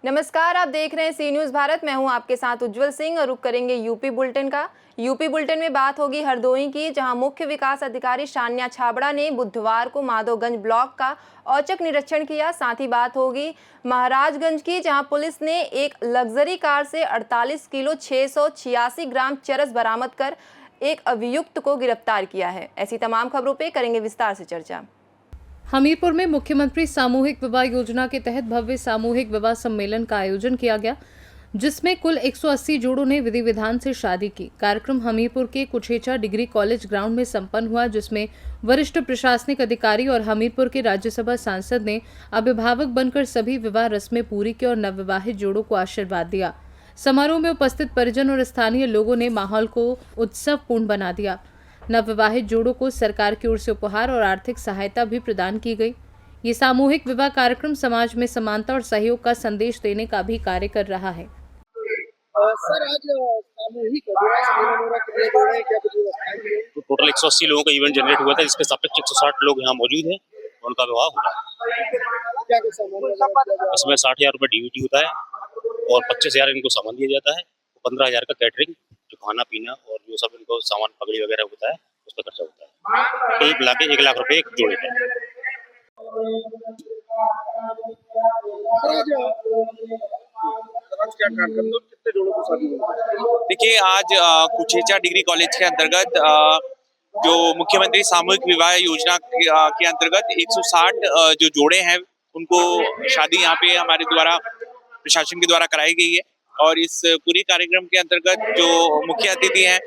नमस्कार, आप देख रहे हैं सी न्यूज़ भारत। मैं हूं आपके साथ उज्जवल सिंह और रुक करेंगे यूपी बुलेटिन का। यूपी बुलेटिन में बात होगी हरदोई की, जहां मुख्य विकास अधिकारी शान्या छाबड़ा ने बुधवार को माधोगंज ब्लॉक का औचक निरीक्षण किया। साथ ही बात होगी महाराजगंज की, जहां पुलिस ने एक लग्जरी कार से 48 किलो 686 ग्राम चरस बरामद कर एक अभियुक्त को गिरफ्तार किया है। ऐसी तमाम खबरों पर करेंगे विस्तार से चर्चा। हमीरपुर में मुख्यमंत्री सामूहिक विवाह योजना के तहत भव्य सामूहिक विवाह सम्मेलन का आयोजन किया गया, जिसमें कुल 180 जोड़ों ने विधि विधान से शादी की। कार्यक्रम हमीरपुर के कुछेचा डिग्री कॉलेज ग्राउंड में संपन्न हुआ, जिसमें वरिष्ठ प्रशासनिक अधिकारी और हमीरपुर के राज्यसभा सांसद ने अभिभावक बनकर सभी विवाह रस्में पूरी की और नवविवाहित जोड़ों को आशीर्वाद दिया। समारोह में उपस्थित परिजन और स्थानीय लोगों ने माहौल को उत्सवपूर्ण बना दिया। नवविवाहित जोड़ों को सरकार की ओर से उपहार और आर्थिक सहायता भी प्रदान की गई। ये सामूहिक विवाह कार्यक्रम समाज में समानता और सहयोग का संदेश देने का भी कार्य कर रहा है। सर, आज सामूहिक विवाह सम्मेलन हो रहा है, कितने लोग हैं, क्या कुछ व्यवस्थाएं? तो टोटल 180 लोगों का इवेंट जनरेट हुआ था, जिसके सापेक्ष 160 लोग यहाँ मौजूद हैं और उनका विवाह हो रहा है। क्या कुछ सामान? इसमें 60,000 रुपये डीवीटी होता है और 25,000 इनको सामान दिया जाता है। 15,000 का कैटरिंग, जो खाना पीना और जो सब इनको सामान पगड़ी वगैरह होता है, उस पर खर्चा होता है। तो 1 लाख रुपए एक जोड़े का। क्या कार्यक्रम, कितने जोड़ों को शादी हुई? देखिए, आज कुछेचा डिग्री कॉलेज के अंतर्गत जो मुख्यमंत्री सामूहिक विवाह योजना के अंतर्गत 160 जो जोड़े हैं, उनको शादी यहाँ पे हमारे द्वारा प्रशासन के द्वारा कराई गई है। और इस पूरी कार्यक्रम के अंतर्गत जो मुख्य अतिथि हैं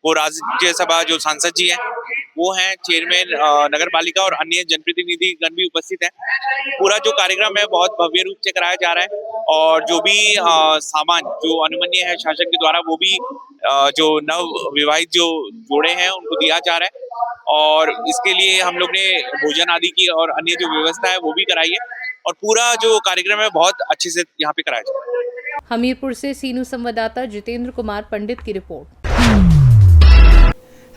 वो राज्यसभा जो सांसद जी हैं वो हैं, चेयरमैन नगर पालिका और अन्य जनप्रतिनिधि गण भी उपस्थित हैं। पूरा जो कार्यक्रम है बहुत भव्य रूप से कराया जा रहा है और जो भी सामान जो अनुमन्य है शासन के द्वारा, वो भी जो नव विवाहित जो जोड़े हैं उनको दिया जा रहा है। और इसके लिए हम लोग ने भोजन आदि की और अन्य जो व्यवस्था है वो भी कराई है और पूरा जो कार्यक्रम है बहुत अच्छे से यहाँ पे कराया जा रहा है। हमीरपुर से सीनू संवाददाता जितेंद्र कुमार पंडित की रिपोर्ट।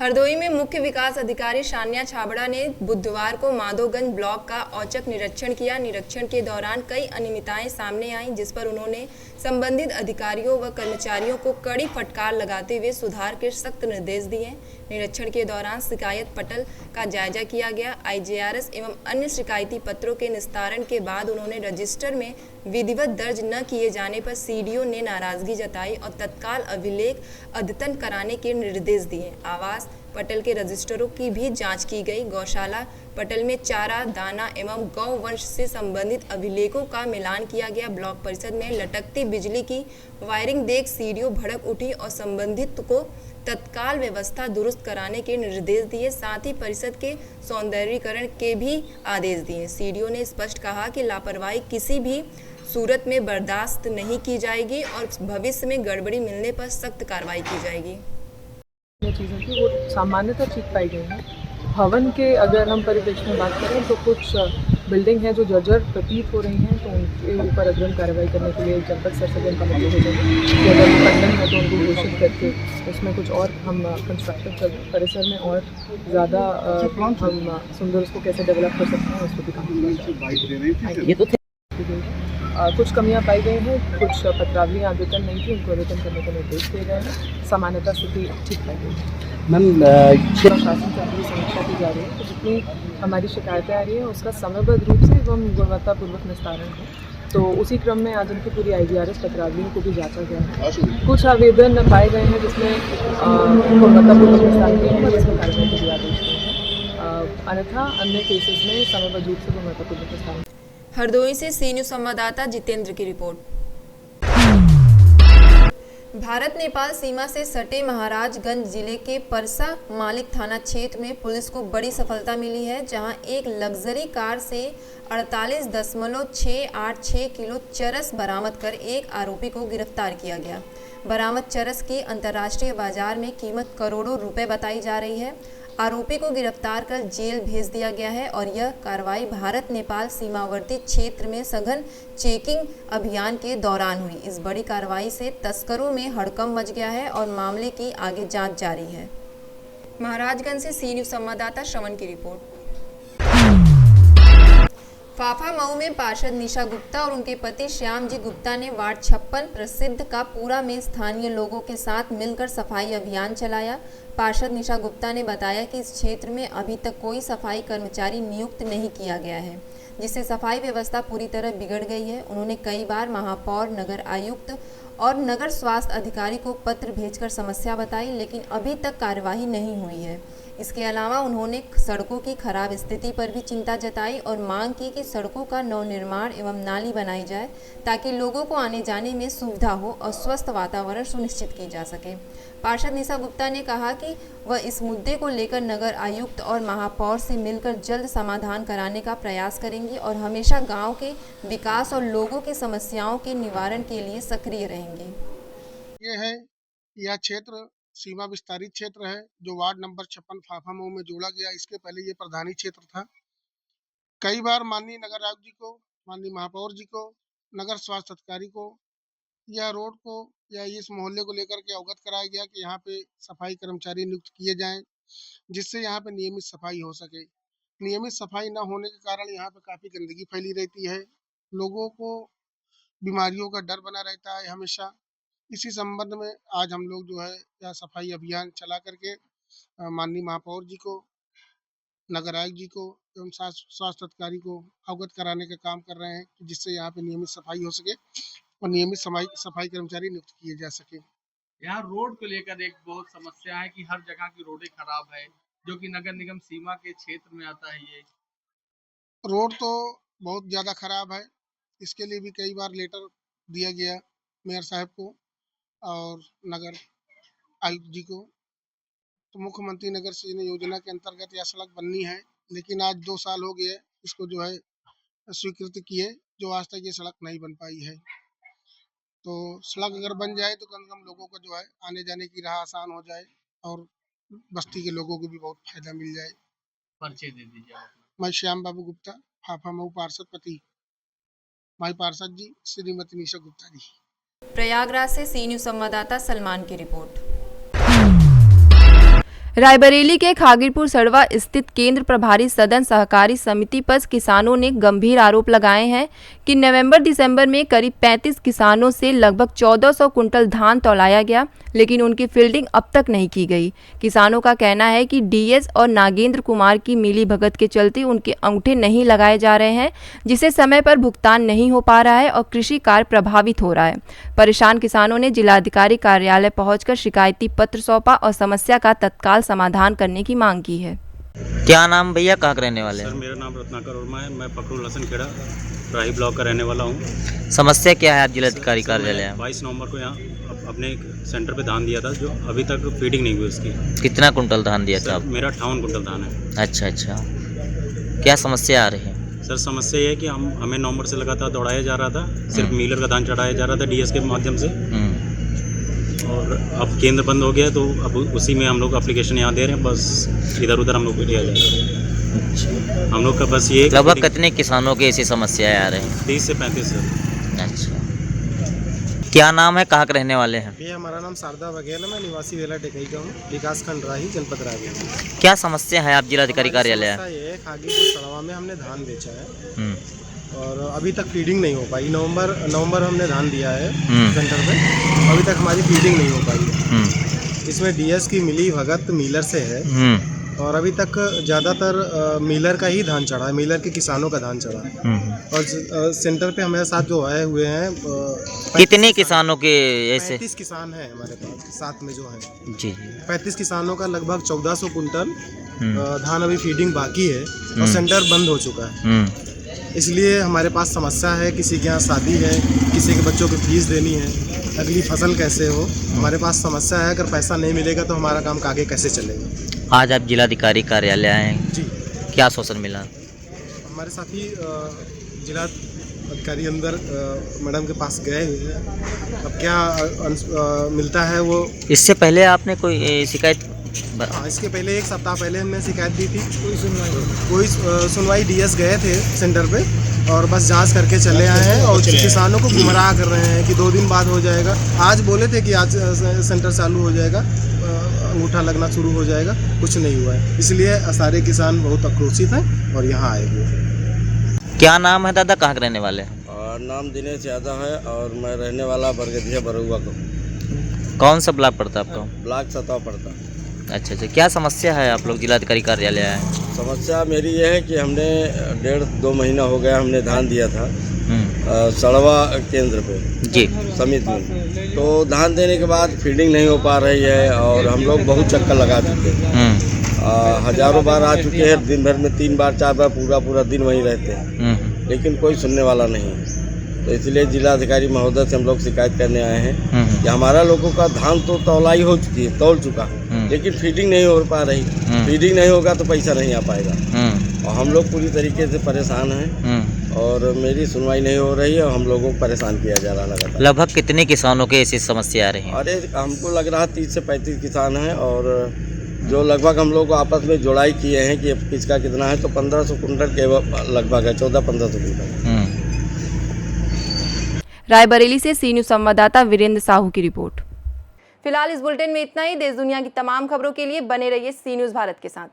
हरदोई में मुख्य विकास अधिकारी शान्या छाबड़ा ने बुधवार को माधोगंज ब्लॉक का औचक निरीक्षण किया। निरीक्षण के दौरान कई अनियमितताएं सामने आईं, जिस पर उन्होंने संबंधित अधिकारियों व कर्मचारियों को कड़ी फटकार लगाते हुए सुधार के सख्त निर्देश दिए। निरीक्षण के दौरान शिकायत पटल का जायजा किया गया। IJRS एवं अन्य शिकायती पत्रों के निस्तारण के बाद उन्होंने रजिस्टर में विधिवत दर्ज न किए जाने पर CDO ने नाराजगी जताई और तत्काल अभिलेख अद्यतन कराने के निर्देश दिए। आवास पटल के रजिस्टरों की भी जांच की गई। गौशाला पटल में चारा, दाना एवं गौ वंश से संबंधित अभिलेखों का मिलान किया गया। ब्लॉक परिषद में लटकती बिजली की वायरिंग देख CDO भड़क उठी और संबंधित को तत्काल व्यवस्था दुरुस्त कराने के निर्देश दिए। साथ ही परिषद के सौंदर्यीकरण के भी आदेश दिए। CDO ने स्पष्ट कहा कि लापरवाही किसी भी सूरत में बर्दाश्त नहीं की जाएगी और भविष्य में गड़बड़ी मिलने पर सख्त कार्रवाई की जाएगी। चीज़ों की वो सामान्यतः ठीक पाई गई है। भवन के अगर हम परिप्रेक्ष्य में बात करें तो कुछ बिल्डिंग है जो जर्जर प्रतीत हो रही हैं, तो उनके ऊपर अग्रिम कार्रवाई करने के लिए जनपद स्तर से जनता मुख्य हो जाएगी। अगर खंडन है तो उनको घोषित करके उसमें कुछ और हम कंस्ट्रक्टिव परिसर में और ज़्यादा हम सुंदर उसको कैसे डेवलप कर सकते हैं उसको भी काम कुछ कमियां पाई गई हैं, कुछ पत्रावली आवेदन नहीं थी, उनको आवेदन करने के निर्देश दिए गए हैं। सामान्यतः स्थिति ठीक पाई गई है। मैम, प्रशासन से पूरी समीक्षा की जा रही है, तो जितनी हमारी शिकायतें आ रही हैं उसका समयबद्ध रूप से एवं गुणवत्तापूर्वक निस्तारण है। तो उसी क्रम में आज उनकी पूरी IJRS पत्रावलियों को भी जांचा गया है। कुछ आवेदन पाए गए हैं जिसमें गुणवत्तापूर्वक निस्तारण किया है, जिसमें कार्रवाई के लिए आदेश दिए हैं। अन्यथा अन्य केसेस में समयबद्ध रूप से गुणवत्तापूर्वक निस्तारण। हरदोई से सी न्यूज़ संवाददाता जितेंद्र की रिपोर्ट। भारत नेपाल सीमा से सटे महाराजगंज जिले के परसा मालिक थाना क्षेत्र में पुलिस को बड़ी सफलता मिली है, जहां एक लग्जरी कार से 48.686 किलो चरस बरामद कर एक आरोपी को गिरफ्तार किया गया। बरामद चरस की अंतर्राष्ट्रीय बाजार में कीमत करोड़ों रुपए बताई जा रही है। आरोपी को गिरफ्तार कर जेल भेज दिया गया है और यह कार्रवाई भारत नेपाल सीमावर्ती क्षेत्र में सघन चेकिंग अभियान के दौरान हुई। इस बड़ी कार्रवाई से तस्करों में हड़कंप मच गया है और मामले की आगे जांच जारी है। महाराजगंज से सी न्यूज संवाददाता श्रवण की रिपोर्ट। फाफा मऊ में पार्षद निशा गुप्ता और उनके पति श्याम जी गुप्ता ने वार्ड 56 प्रसिद्ध का पूरा में स्थानीय लोगों के साथ मिलकर सफाई अभियान चलाया। पार्षद निशा गुप्ता ने बताया कि इस क्षेत्र में अभी तक कोई सफाई कर्मचारी नियुक्त नहीं किया गया है, जिससे सफाई व्यवस्था पूरी तरह बिगड़ गई है। उन्होंने कई बार महापौर, नगर आयुक्त और नगर स्वास्थ्य अधिकारी को पत्र भेजकर समस्या बताई, लेकिन अभी तक कार्यवाही नहीं हुई है। इसके अलावा उन्होंने सड़कों की खराब स्थिति पर भी चिंता जताई और मांग की कि सड़कों का नवनिर्माण एवं नाली बनाई जाए ताकि लोगों को आने जाने में सुविधा हो और स्वस्थ वातावरण सुनिश्चित की जा सके। पार्षद निशा गुप्ता ने कहा कि वह इस मुद्दे को लेकर नगर आयुक्त और महापौर से मिलकर जल्द समाधान कराने का प्रयास करेंगी और हमेशा गांव के विकास और लोगों की समस्याओं के निवारण के लिए सक्रिय रहेंगी। ये है, यह क्षेत्र सीमा विस्तारित क्षेत्र है जो वार्ड नंबर 56 फाफा मऊ में जोड़ा गया। इसके पहले ये प्रधानी क्षेत्र था। कई बार माननीय नगर आयुक्त जी को, माननीय महापौर जी को, नगर स्वास्थ्य अधिकारी को यह रोड को या इस मोहल्ले को लेकर के अवगत कराया गया कि यहाँ पे सफाई कर्मचारी नियुक्त किए जाएं, जिससे यहाँ पे नियमित सफाई हो सके। नियमित सफाई न होने के कारण यहाँ पे काफ़ी गंदगी फैली रहती है, लोगों को बीमारियों का डर बना रहता है हमेशा। इसी संबंध में आज हम लोग जो है यह सफाई अभियान चला करके माननीय महापौर जी को, नगर आयुक्त जी को एवं स्वास्थ्य अधिकारी को अवगत कराने का काम कर रहे हैं, जिससे यहाँ पे नियमित सफाई हो सके और नियमित सफाई कर्मचारी नियुक्त किए जा सके। यहाँ रोड को लेकर एक बहुत समस्या है कि हर जगह की रोडें खराब है, जो कि नगर निगम सीमा के क्षेत्र में आता है। ये रोड तो बहुत ज़्यादा खराब है, इसके लिए भी कई बार लेटर दिया गया मेयर साहब को और नगर आयुक्त जी को। तो मुख्यमंत्री नगर सृजन योजना के अंतर्गत यह सड़क बननी है, लेकिन आज 2 साल हो गए इसको जो है स्वीकृत किए, जो आज तक ये सड़क नहीं बन पाई है। तो सड़क अगर बन जाए तो कम से कम लोगों को जो है आने जाने की राह आसान हो जाए और बस्ती के लोगों को भी बहुत फायदा मिल जाए। परिचय दे दीजिए। मैं श्याम बाबू गुप्ता, फाफा मऊ पार्षद, पति माई पार्षद जी श्रीमती निशा गुप्ता जी। प्रयागराज से सी न्यूज संवाददाता सलमान की रिपोर्ट। रायबरेली के खागिरपुर सड़वा स्थित केंद्र प्रभारी सदन सहकारी समिति पर किसानों ने गंभीर आरोप लगाए हैं कि नवंबर-दिसंबर में करीब 35 किसानों से लगभग 1400 कुंटल धान तौलाया गया, लेकिन उनकी फील्डिंग अब तक नहीं की गई। किसानों का कहना है कि डीएस और नागेंद्र कुमार की मिलीभगत के चलते उनके अंगूठे नहीं लगाए जा रहे हैं, जिससे समय पर भुगतान नहीं हो पा रहा है और कृषि कार्य प्रभावित हो रहा है। परेशान किसानों ने जिलाधिकारी कार्यालय पहुंचकर शिकायती पत्र सौंपा और समस्या का तत्काल समाधान करने की मांग की है। क्या नाम भैया, कहाँ के रहने वाले हैं? सर, मेरा नाम रत्नाकर वर्मा है। मैं फकरुल हसन खेड़ा राही ब्लॉक का रहने वाला हूँ। समस्या क्या है आप जिलाधिकारी कार्यालय? 22 नवंबर को यहाँ अपने सेंटर पे धान दिया था, जो अभी तक फीडिंग नहीं हुई उसकी। कितना कुंटल धान दिया था? मेरा 58 कुंटल धान है। अच्छा, क्या समस्या आ रही है? सर, समस्या ये है कि हमें नवंबर से लगातार दौड़ाया जा रहा था, सिर्फ मिलर का धान चढ़ाया जा रहा था डीएस के माध्यम से, और अब केंद्र बंद हो गया तो अब उसी में हम लोग एप्लीकेशन यहाँ दे रहे हैं। बस इधर उधर हम लोग को लिया जा रहा है। हम लोग का बस ये लगभग कितने किसानों की ऐसी समस्याएं आ रही हैं? 30 से 35 सर। अच्छा, क्या नाम है, कहाँ के रहने वाले हैं? भैया हमारा नाम शारदा बघेल है, मैं निवासी वेला टेकई का हूँ, विकास खंड राही, जनपद रायबरेली। क्या समस्या है आप जिलाधिकारी कार्यालय? समस्या ये है, खागीपुर सड़वा में हमने धान बेचा है और अभी तक फीडिंग नहीं हो पाई। नवंबर हमने धान दिया है सेंटर पे, अभी तक हमारी फीडिंग नहीं हो पाई है। इसमें डीएस की मिली भगत मिलर से है और अभी तक ज़्यादातर मिलर का ही धान चढ़ा है, मिलर के किसानों का धान चढ़ा है। और सेंटर पे हमारे साथ जो आए हुए हैं कितने किसानों के ऐसे? 35 किसान हैं हमारे पास साथ में जो हैं जी। 35 किसानों का लगभग 1400 कुंटल धान अभी फीडिंग बाकी है और सेंटर बंद हो चुका है। इसलिए हमारे पास समस्या है, किसी के यहाँ शादी है, किसी के बच्चों की फीस देनी है, अगली फसल कैसे हो, हमारे पास समस्या है। अगर पैसा नहीं मिलेगा तो हमारा काम आगे कैसे चलेगा। आज आप जिलाधिकारी कार्यालय आए हैं जी, क्या आश्वासन मिला? हमारे साथी जिला अधिकारी अंदर मैडम के पास गए हुए हैं, अब क्या मिलता है वो। इससे पहले आपने कोई शिकायत? हाँ, इसके पहले 1 सप्ताह पहले हमने शिकायत दी थी, कोई सुनवाई डीएस गए थे सेंटर पे और बस जांच करके चले आए हैं और किसानों को गुमराह कर रहे हैं कि 2 दिन बाद हो जाएगा। आज बोले थे कि आज सेंटर चालू हो जाएगा, अंगूठा लगना शुरू हो जाएगा, कुछ नहीं हुआ है। इसलिए सारे किसान बहुत आक्रोशित हैं और यहाँ आए हुए हैं। क्या नाम है दादा, कहाँ के रहने वाले हैं? नाम दिनेश यादव है और मैं रहने वाला बरगदिया बरुआ को। कौन सा ब्लॉक पड़ता है आपको? ब्लॉक सतह पड़ता। अच्छा अच्छा, क्या समस्या है? आप लोग जिलाधिकारी कार्यालय आए? समस्या मेरी ये है कि हमने 1.5-2 महीना हो गया हमने धान दिया था सड़वा केंद्र पे जी समिति में। तो धान देने के बाद फीडिंग नहीं हो पा रही है और हम लोग बहुत चक्कर लगा चुके हैं, हजारों बार आ चुके हैं, दिन भर में 3 बार 4 बार पूरा दिन वहीं रहते हैं, लेकिन कोई सुनने वाला नहीं। तो इसलिए जिलाधिकारी महोदय से हम लोग शिकायत करने आए हैं कि हमारा लोगों का धान तो तौलाई हो चुकी है, तौल चुका, लेकिन फीडिंग नहीं हो पा रही। फीडिंग नहीं होगा तो पैसा नहीं आ पाएगा और हम लोग पूरी तरीके से परेशान हैं और मेरी सुनवाई नहीं हो रही है और हम लोगों को परेशान किया जा रहा लगातार। लगभग कितने किसानों के ऐसी समस्या आ रही है? अरे हमको लग रहा है 30 से 35 किसान हैं और जो लगभग हम लोग आपस में जुड़ाई किए हैं कि किसका कितना है, तो 1500 कुंटल के लगभग है, 1400-1500 कुंटल। रायबरेली से सी न्यूज़ संवाददाता वीरेंद्र साहू की रिपोर्ट। फिलहाल इस बुलेटिन में इतना ही। देश दुनिया की तमाम खबरों के लिए बने रहिए सी न्यूज़ भारत के साथ।